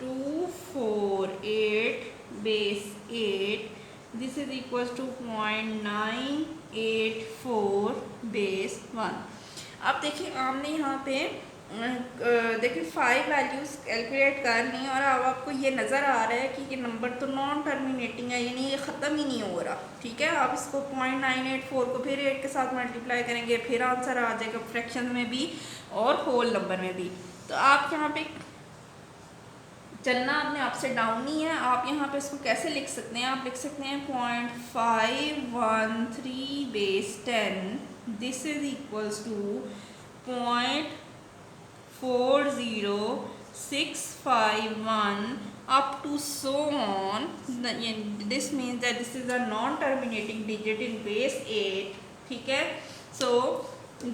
248 base 8, this is equal to 0.984 base 1। अब देखिए आपने यहाँ पे देखिए 5 वैल्यूज़ कैलकुलेट कर ली और अब आपको ये नज़र आ रहा है कि ये नंबर तो नॉन टर्मिनेटिंग है, यानी ये ख़त्म ही नहीं हो रहा। ठीक है, आप इसको 0.984 को फिर 8 के साथ मल्टीप्लाई करेंगे, फिर आंसर आ जाएगा फ्रैक्शन में भी और होल नंबर में भी। तो आप यहाँ पे चलना आपने अप से डाउन नहीं है। आप यहाँ पे इसको कैसे लिख सकते हैं, आप लिख सकते हैं 0.513 base 10, this is equals to 0.40651 up to so on. This means that this is a non-terminating digit in base 8. ठीक है, so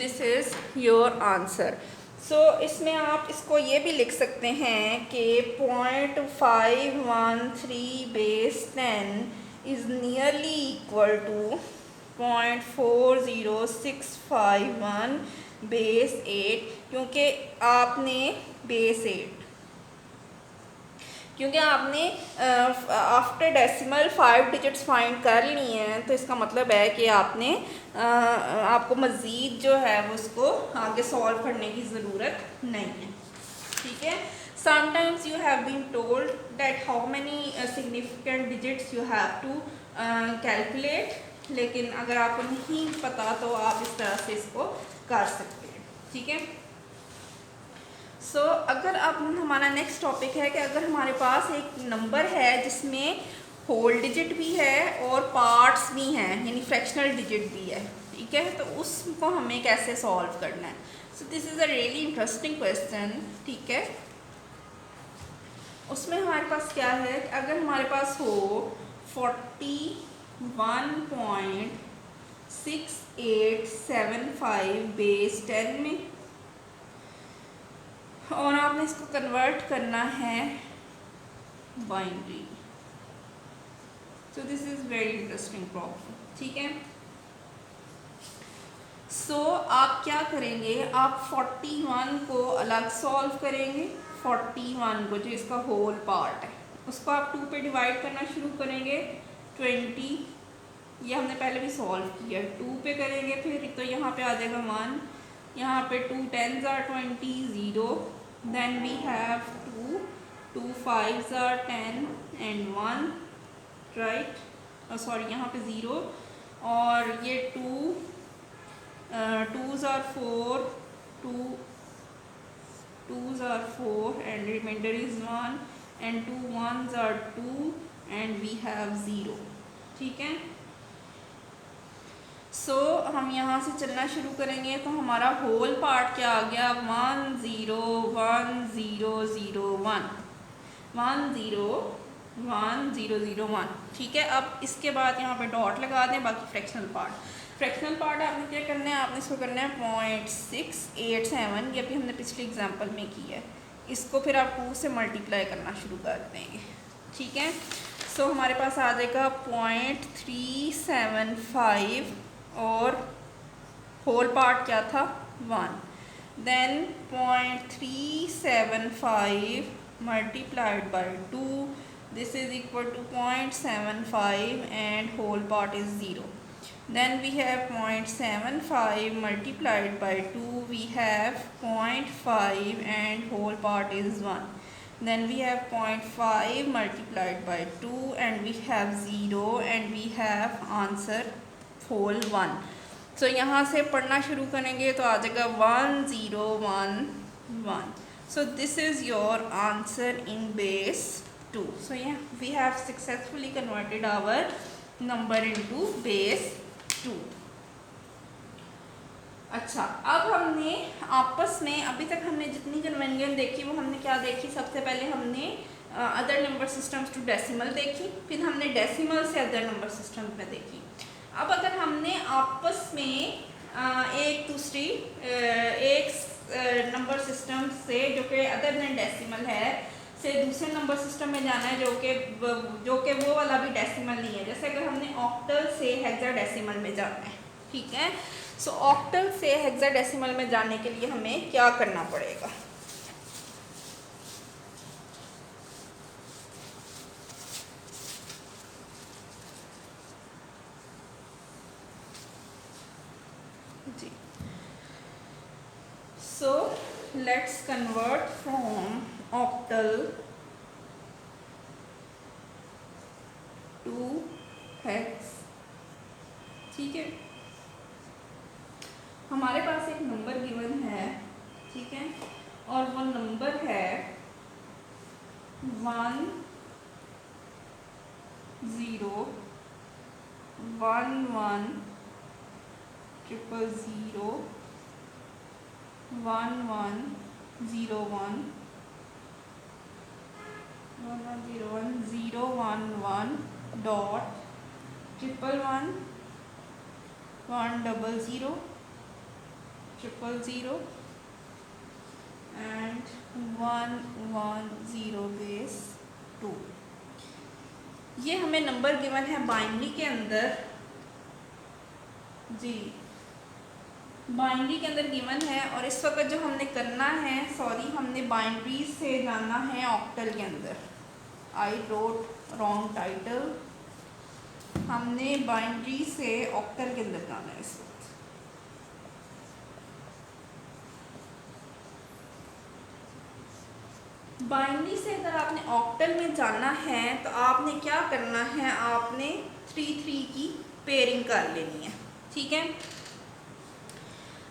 this is your answer. so इसमें आप इसको ये भी लिख सकते हैं कि 0.513 base 10 is nearly equal to 0.40651 base 8, क्योंकि आपने बेस 8 क्योंकि आपने आफ्टर डेसिमल 5 डिजिट्स फाइंड कर लिए हैं, तो इसका मतलब है कि आपने आपको मज़ीद जो है वो उसको आगे सॉल्व करने की ज़रूरत नहीं है। ठीक है, sometimes you have been told that how many significant digits you have to calculate, लेकिन अगर आपको नहीं पता तो आप इस तरह से इसको कर सकते हैं। ठीक है, अगर अब हमारा नेक्स्ट टॉपिक है कि अगर हमारे पास एक नंबर है जिसमें होल डिजिट भी है और पार्ट्स भी हैं, यानी फ्रैक्शनल डिजिट भी है। ठीक है, तो उसको हमें कैसे सॉल्व करना है। So this is a really interesting question. ठीक है, उसमें हमारे पास क्या है कि अगर हमारे पास हो 41.6875 बेस 10 में और आपने इसको कन्वर्ट करना है binary. So this is very interesting problem. ठीक है, आप क्या करेंगे, आप 41 को अलग सॉल्व करेंगे। 41 को जो इसका होल पार्ट है उसको आप 2 पे डिवाइड करना शुरू करेंगे। 20 ये हमने पहले भी सॉल्व किया, 2 पे करेंगे फिर तो यहाँ पे आ जाएगा 1, यहाँ पे 2 10s are 20, 0, then we have 2 5s are 10 and 1, right, sorry यहाँ पे 0, और ये 2s are 4, 2s are 4 and remainder is 1 and 2 1s are 2 and we have 0। ठीक है, हम यहाँ से चलना शुरू करेंगे तो हमारा होल पार्ट क्या आ गया, 1 0 1 0 0 1 1 0 1 0 0 1। ठीक है, अब इसके बाद यहाँ पे डॉट लगा दें। बाकी फ्रैक्शनल पार्ट आपने क्या करना है, आपने इसको करना है 0.687, ये अभी हमने पिछले एग्जाम्पल में किया है। इसको फिर आप 2 से मल्टीप्लाई करना शुरू कर देंगे। ठीक है, हमारे पास आ जाएगा 0.375 और होल पार्ट क्या था 1, then 0.375 multiplied by 2, this is equal to 0.75 and whole part is 0। Then we have 0.75 multiplied by 2, we have 0.5 and whole part is 1. Then we have 0.5 multiplied by 2 and we have 0 and we have answer whole 1. So यहाँ से पढ़ना शुरू करेंगे तो आ जाएगा 1 0 1 1. So this is your answer in base 2. So yeah, we have successfully converted our number into base 2। अच्छा, अब हमने आपस में अभी तक हमने जितनी कन्वेंशन देखी वो हमने क्या देखी, सबसे पहले हमने other number systems to decimal देखी, फिर हमने डेसिमल से अदर नंबर सिस्टम में देखी। अब अगर हमने आपस में एक नंबर सिस्टम से जो कि अदर देन डेसिमल है से दूसरे नंबर सिस्टम में जाना है जो कि वो वाला भी डेसिमल नहीं है, जैसे अगर हमने ऑक्टल से हेक्साडेसिमल में जाना है। ठीक है, ऑक्टल से हेक्साडेसिमल में जाने के लिए हमें क्या करना पड़ेगा, So let's convert from octal to hex। ठीक है, हमारे पास एक नंबर गिवन है, ठीक है, और वो नंबर है 1 0 1 1 0 0 1 1 0 1 1 1 0 1 0 1 1 dot 1 1 1 0 0 0 0 and 1 1 0 base 2। ये हमें नंबर गिवन है बाइनरी के अंदर जी, बाइनरी के अंदर गिवन है। और इस वक्त जो हमने करना है, सॉरी, हमने बाइनरी से जाना है ऑक्टल के अंदर। आई रोट रॉन्ग टाइटल, हमने बाइनरी से ऑक्टल के अंदर जाना है इस वक्त। बाइनरी से अगर आपने ऑक्टल में जाना है तो आपने क्या करना है, आपने 3 3 की पेयरिंग कर लेनी है, ठीक है।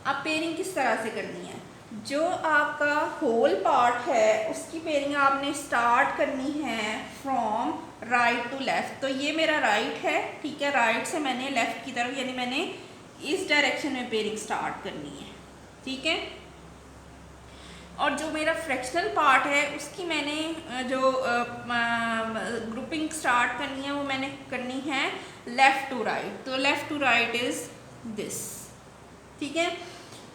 अब पेयरिंग किस तरह से करनी है, जो आपका होल पार्ट है उसकी पेयरिंग आपने स्टार्ट करनी है फ्रॉम राइट टू लेफ़्ट। तो ये मेरा राइट है, ठीक है, राइट से मैंने लेफ़्ट की तरफ, यानी मैंने इस डायरेक्शन में पेयरिंग स्टार्ट करनी है, ठीक है। और जो मेरा फ्रैक्शनल पार्ट है उसकी मैंने जो ग्रुपिंग स्टार्ट करनी है वो मैंने करनी है लेफ़्ट टू राइट। तो left to right is this, ठीक है।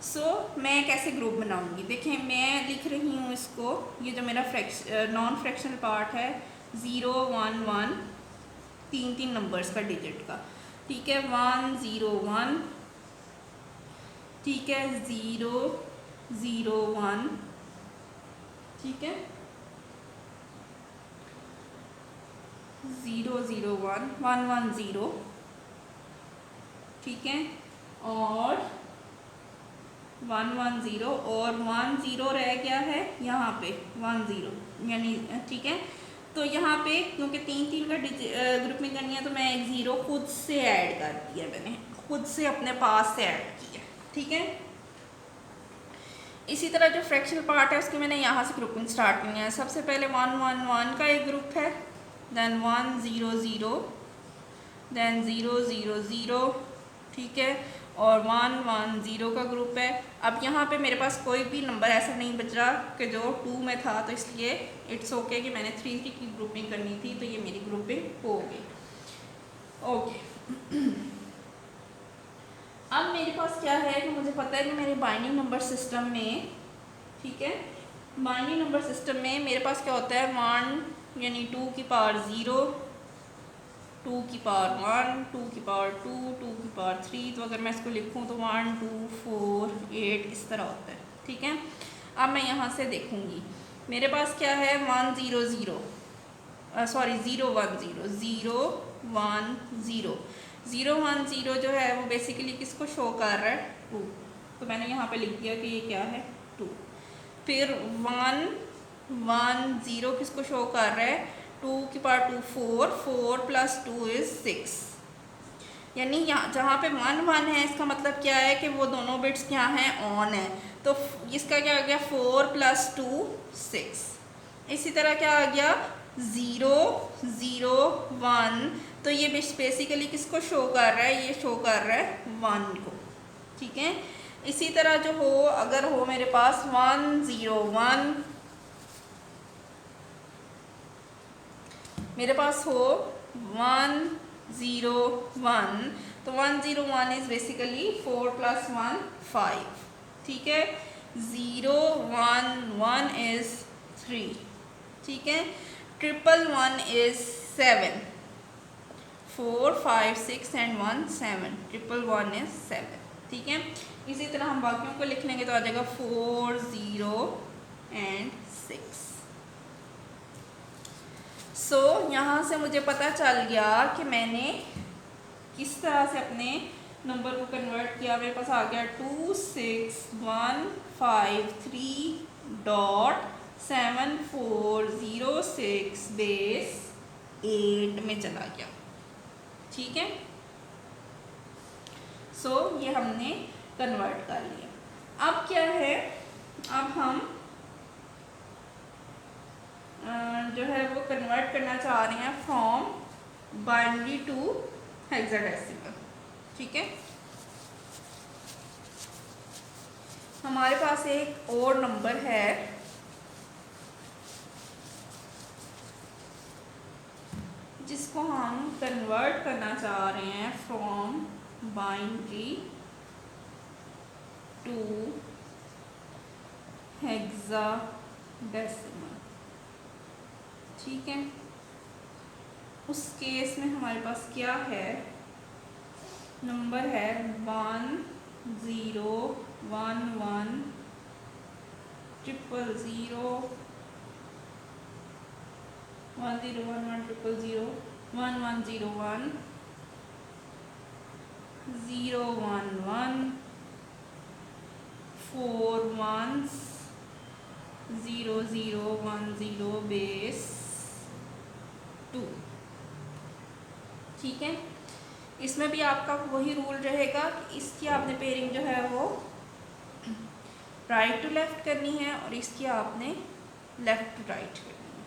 सो मैं कैसे ग्रुप बनाऊंगी, देखें, मैं लिख रही हूँ इसको, ये जो मेरा नॉन फ्रैक्शनल पार्ट है 0 1 1 3 3 नंबर्स का डिजिट का, ठीक है, 1 0 1, ठीक है, 0 0 1, ठीक है, 0 0 1 1 1 0, ठीक है, और 1 1 0 और 1 0 रह गया है यहाँ पे 1 0, यानी ठीक है। तो यहाँ पे क्योंकि 3 3 का ग्रुपिंग करनी है तो मैं एक 0 खुद से ऐड कर दिया, मैंने खुद से अपने पास से ऐड किया, ठीक है। इसी तरह जो फ्रैक्शनल पार्ट है उसकी मैंने यहाँ से ग्रुपिंग स्टार्ट करनी है। सबसे पहले 1 1 1 का एक ग्रुप है, देन 1 0 0, देन 0 0 0, ठीक है, और 1 1 0 का ग्रुप है। अब यहाँ पे मेरे पास कोई भी नंबर ऐसा नहीं बच रहा कि जो 2 में था, तो इसलिए इट्स ओके कि मैंने 3 3 की ग्रुपिंग करनी थी, तो ये मेरी ग्रुपिंग हो गई, ओके। अब मेरे पास क्या है कि मुझे पता है कि मेरे बाइनरी नंबर सिस्टम में, ठीक है, बाइनरी नंबर सिस्टम में मेरे पास क्या होता है 1 यानी 2 की पावर 0, 2 की पावर 1, 2 की पावर 2, 2 की पावर 3। तो अगर मैं इसको लिखूं तो 1 2 4 8 इस तरह होता है, ठीक है। अब मैं यहाँ से देखूँगी, मेरे पास क्या है 1 0 0, सॉरी 0 1 0 0 1 0 0 1 0 जो है वो बेसिकली किसको शो कर रहा है 2, तो मैंने यहाँ पे लिख दिया कि ये क्या है 2। फिर 1 1 0 किसको शो कर रहा है 2 की पावर 2 4, 4 प्लस 2 इज़ 6, यानी यहाँ जहाँ पे 1 1 है इसका मतलब क्या है कि वो दोनों बिट्स क्या हैं ऑन है, तो इसका क्या आ गया 4 प्लस 2 6। इसी तरह क्या आ गया 0 0 1, तो ये बेसिकली किसको शो कर रहा है, ये शो कर रहा है 1 को, ठीक है। इसी तरह जो हो, अगर हो मेरे पास 1 0 1, मेरे पास हो 1 0 1, तो 1 0 1 इज बेसिकली 4 प्लस 1 5, ठीक है। 0 1 1 इज 3, ठीक है। 1 1 1 इज 7, 4 5 6 एंड 1 7, 1 1 1 इज 7, ठीक है। इसी तरह हम बाकियों को लिख लेंगे तो आ जाएगा 4 0 एंड 6। सो यहाँ से मुझे पता चल गया कि मैंने किस तरह से अपने नंबर को कन्वर्ट किया, मेरे पास आ गया 26153.7406 बेस 8 में चला गया। ठीक है, सो ये हमने कन्वर्ट कर लिया। अब क्या है, अब हम जो है वो कन्वर्ट करना चाह रहे हैं फ्रॉम बाइनरी टू हेक्साडेसिमल। ठीक है, हमारे पास एक और नंबर है जिसको हम कन्वर्ट करना चाह रहे हैं फ्रॉम बाइनरी टू हेक्साडेसिमल। ठीक है, उस केस में हमारे पास क्या है, नंबर है 1011 000 1011 000 1101 011 4 ones 0010 बेस 2। ठीक है, इसमें भी आपका वही रूल रहेगा कि इसकी आपने पेयरिंग जो है वो राइट टू लेफ्ट करनी है और इसकी आपने लेफ्ट टू राइट करनी है।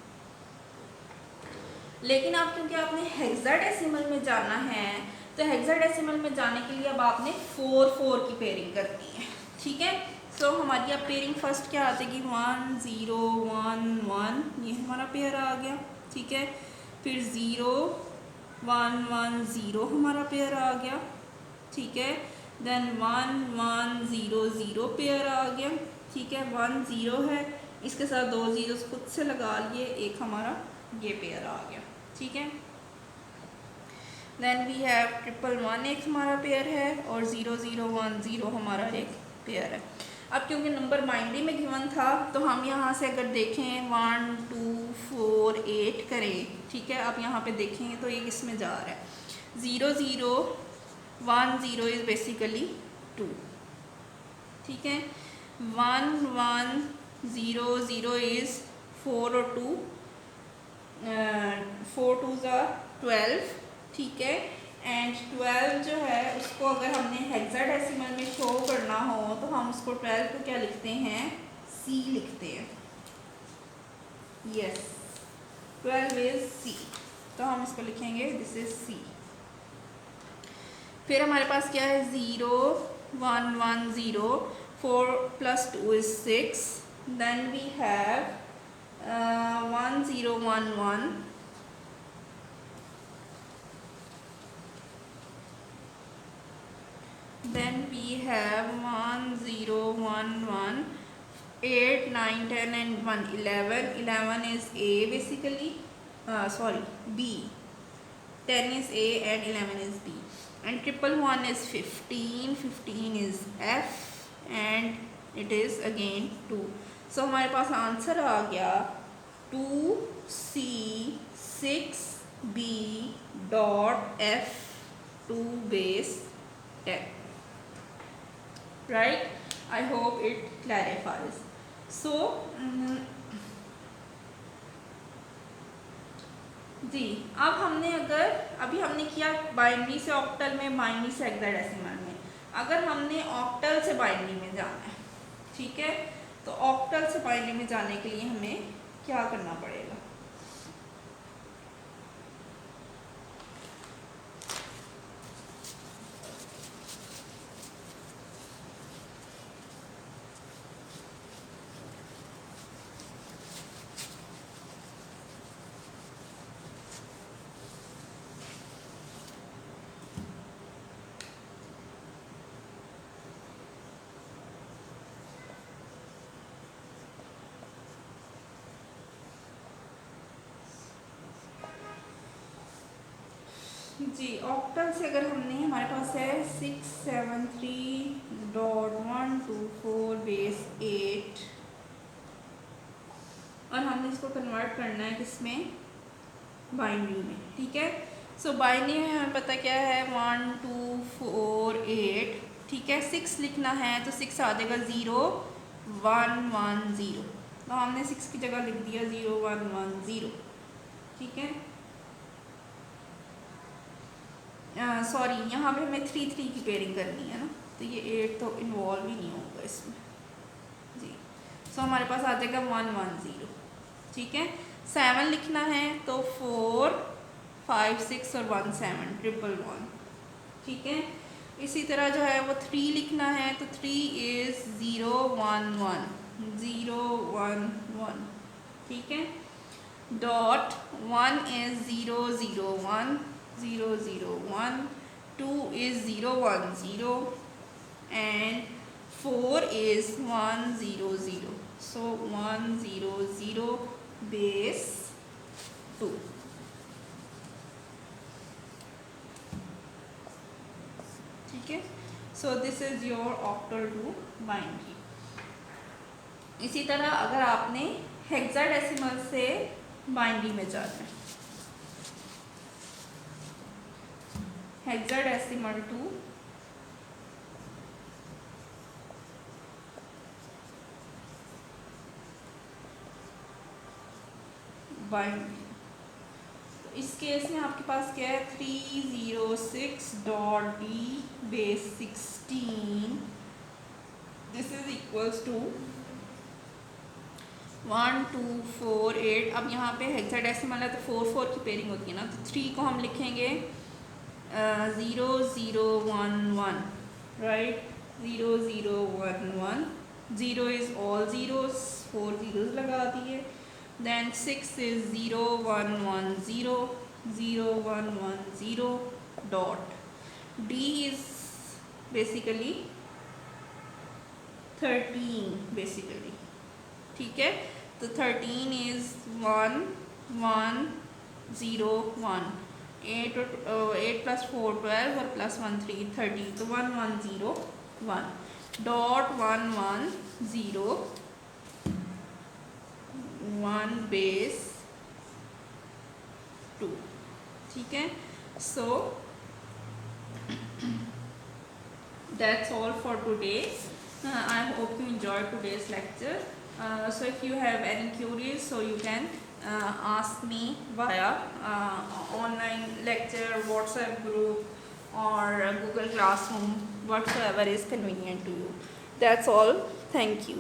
लेकिन आप क्योंकि आपने हेक्साडेसिमल में जाना है तो हेक्साडेसिमल में जाने के लिए अब आपने 4 की पेयरिंग करनी है। ठीक है, सो हमारी अब पेयरिंग फर्स्ट क्या आ जाएगी, 1 0 1 1, ये हमारा पेयर आ गया। ठीक है, फिर 0 1 1 0 हमारा पेयर आ गया। ठीक है, देन 1 1 0 0 पेयर आ गया। ठीक है, 1 0 है, इसके साथ 2 जीरोस खुद से लगा लिए, एक हमारा ये पेयर आ गया। ठीक है, देन वी हैव 1 1 एक हमारा पेयर है और 0 0 1 0 हमारा एक पेयर है। अब क्योंकि नंबर बाइनरी में गिवन था तो हम यहाँ से अगर देखें 1 2 4 8 करें। ठीक है, अब यहाँ पे देखेंगे तो ये किस में जा रहा है, 0 0 1 0 इज बेसिकली 2। ठीक है, 1 1 0 0 इज 4 और 2 4 2s are 12। ठीक है, एंड 12 जो है उसको अगर हमने हेक्साडेसिमल में शो करना हो तो हम उसको 12 को क्या लिखते हैं, C लिखते हैं। यस, 12 इज C, तो हम इसको लिखेंगे दिस इज C। फिर हमारे पास क्या है, 0 1 1 0, 4 + 2 is 6, then we have 1 0 1 1, then we have 1 0 1 1, 8 9 10 and 1 11, 11 is A basically, sorry B, 10 is A and 11 is B, and 111 is 15, 15 is F and it is again 2। so हमारे पास answer आ गया 2C6B.F 2 base 10। right, I hope it clarifies। so जी, अब हमने अगर अभी हमने किया binary से octal में, बाइनरी से हेक्साडेसिमल में, अगर हमने ऑक्टल से बाइनरी में जाना है। ठीक है, तो ऑक्टल से बाइनरी में जाने के लिए हमें क्या करना पड़ेगा, जी ऑक्टल से अगर हमने, हमारे पास है 673.124 बेस 8 और हमने इसको कन्वर्ट करना है किसमें, बाइनरी में। ठीक है, सो बाइनरी में हमें पता क्या है 1 2 4 8, ठीक है। 6 लिखना है तो 6 आ जाएगा 0 1 1 0, तो हमने 6 की जगह लिख दिया 0 1 1 0, ठीक है। सॉरी, यहाँ पे हमें 3 3 की पेयरिंग करनी है ना, तो ये 8 तो इन्वॉल्व ही नहीं होगा इसमें जी। सो हमारे पास आ जाएगा 1 1 0, ठीक है। 7 लिखना है तो 4 5 6 और 1 7 ट्रिपल 1, ठीक है। इसी तरह जो है वो 3 लिखना है तो 3 इज़ 0 1 1 0 1 1, ठीक है। Dot 1 is 0 0 1 0 0 1, 2 is 0 1 0 and 4 is 1 0 0, so 1 0 0 base 2, ठीक है। So this is your octal to binary. इसी तरह अगर आपने हेक्साडेसिमल से बाइनरी में जाना है, हेक्साडेसिमल टू बाइनरी, तो इस केस में आपके पास क्या है 306.d base 16, this is equals to 1 2 4 8। अब यहाँ पे हेक्साडेसिमल है तो 4 4 की पेयरिंग होती है ना, तो 3 को हम लिखेंगे 0 0 1 1, right, 0 0 1 1, 0 is all zeros, 4 zeros लगा दिए। Then 6 is 0 1 1 0 0 1 1 0 dot. D is basically 13 basically, ठीक है। तो 13 is 1 1 0 1, 8 plus 4 12 और plus 1 3 30, तो 1 1 0 1 dot 1 1 0 1 base 2, ठीक है। So that's all for today. I hope you enjoyed today's lecture. So if you have any queries, so you can ask me via online lecture, WhatsApp group or Google Classroom, whatsoever is convenient to you. That's all. Thank you.